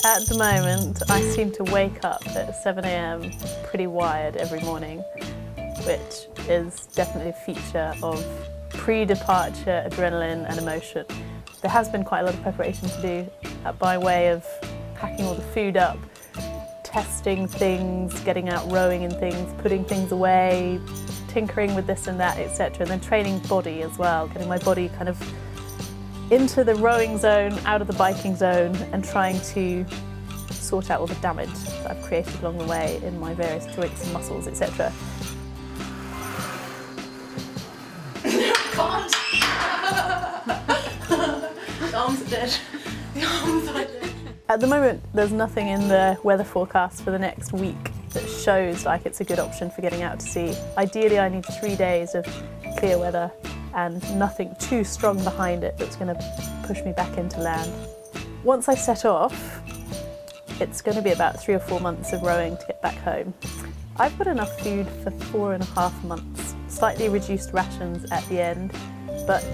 At the moment, I seem to wake up at 7 a.m. pretty wired every morning, which is definitely a feature of pre-departure adrenaline and emotion. There has been quite a lot of preparation to do by way of packing all the food up, testing things, getting out rowing and things, putting things away, tinkering with this and that, etc. And then training body as well, getting my body kind of into the rowing zone, out of the biking zone, and trying to sort out all the damage that I've created along the way in my various joints and muscles, etc. Can't. The arms are dead. The arms are dead. At the moment, there's nothing in the weather forecast for the next week that shows like it's a good option for getting out to sea. Ideally, I need 3 days of clear weather and nothing too strong behind it that's going to push me back into land. Once I set off, it's going to be about 3 or 4 months of rowing to get back home. I've got enough food for 4.5 months, slightly reduced rations at the end, but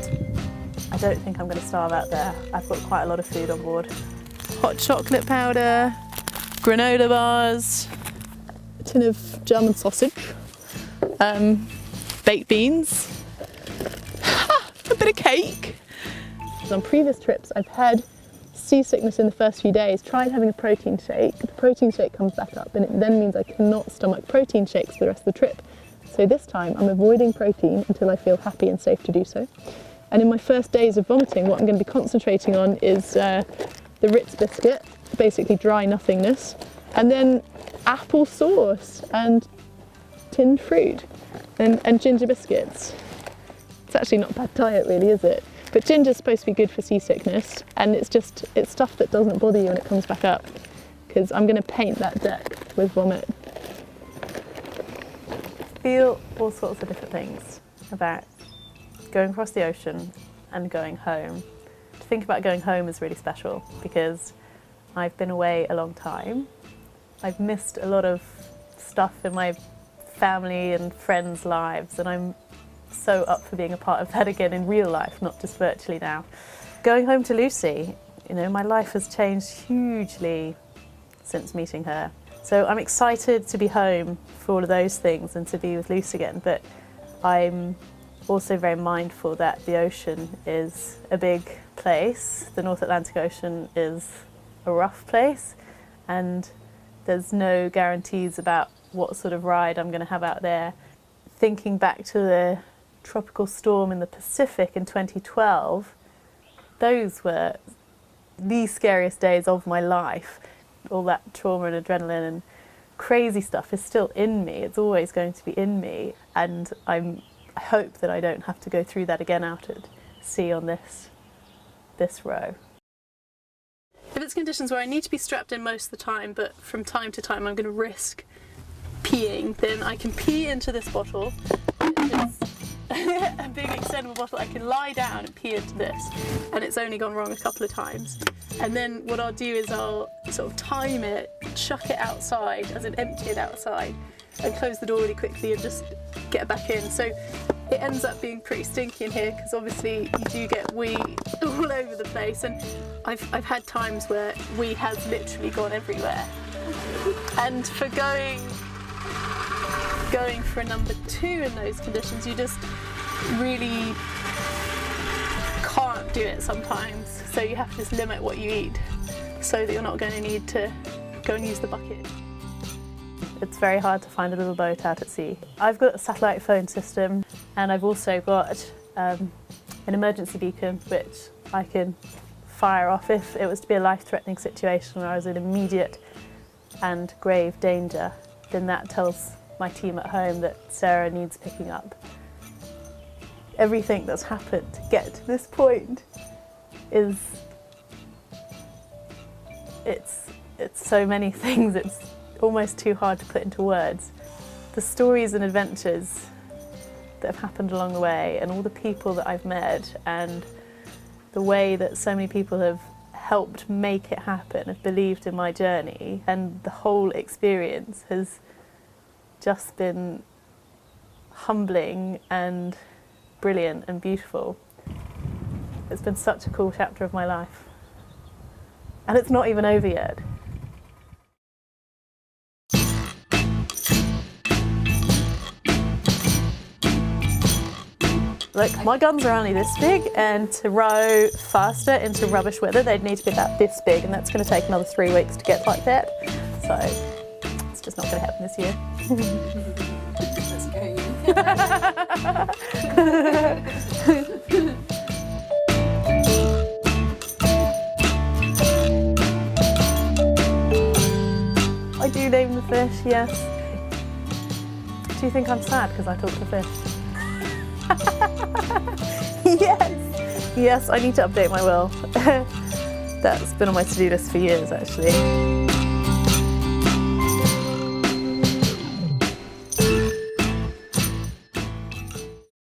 I don't think I'm going to starve out there. I've got quite a lot of food on board. Hot chocolate powder, granola bars, a tin of German sausage, baked beans, a bit of cake. On previous trips I've had seasickness in the first few days, tried having a protein shake. The protein shake comes back up and it then means I cannot stomach protein shakes for the rest of the trip. So this time I'm avoiding protein until I feel happy and safe to do so. And in my first days of vomiting, what I'm going to be concentrating on is the Ritz biscuit, basically dry nothingness, and then apple sauce and tinned fruit and ginger biscuits. It's actually not a bad diet really, is it? But ginger's supposed to be good for seasickness, and it's stuff that doesn't bother you when it comes back up, because I'm going to paint that deck with vomit. I feel all sorts of different things about going across the ocean and going home. To think about going home is really special because I've been away a long time. I've missed a lot of stuff in my family and friends' lives, and I'm so up for being a part of that again in real life, not just virtually now. Going home to Lucy, you know, my life has changed hugely since meeting her. So I'm excited to be home for all of those things and to be with Lucy again, but I'm also very mindful that the ocean is a big place. The North Atlantic Ocean is a rough place, and there's no guarantees about what sort of ride I'm going to have out there. Thinking back to the tropical storm in the Pacific in 2012, those were the scariest days of my life. All that trauma and adrenaline and crazy stuff is still in me. It's always going to be in me, and I hope that I don't have to go through that again out at sea on this row. If it's conditions where I need to be strapped in most of the time, but from time to time I'm going to risk peeing, then I can pee into this bottle. It's a big extendable bottle. I can lie down and pee into this, and it's only gone wrong a couple of times. And then what I'll do is I'll sort of time it, chuck it outside, as in empty it outside, and close the door really quickly and just get back in. So it ends up being pretty stinky in here because obviously you do get wee all over the place, and I've had times where wee has literally gone everywhere. And for going for a number 2 in those conditions, you just really can't do it sometimes. So you have to just limit what you eat so that you're not going to need to go and use the bucket. It's very hard to find a little boat out at sea. I've got a satellite phone system, and I've also got an emergency beacon which I can fire off if it was to be a life-threatening situation where I was in immediate and grave danger. Then that tells my team at home that Sarah needs picking up. Everything that's happened to get to this point is it's so many things. It's almost too hard to put into words. The stories and adventures that have happened along the way, and all the people that I've met, and the way that so many people have helped make it happen, have believed in my journey, and the whole experience has just been humbling and brilliant and beautiful. It's been such a cool chapter of my life. And it's not even over yet. Look, my guns are only this big, and to row faster into rubbish weather, they'd need to be about this big, and that's going to take another 3 weeks to get like that. So it's just not going to happen this year. Let's go. I do name the fish, yes. Do you think I'm sad because I talk to fish? Yes, I need to update my will. That's been on my to-do list for years, actually.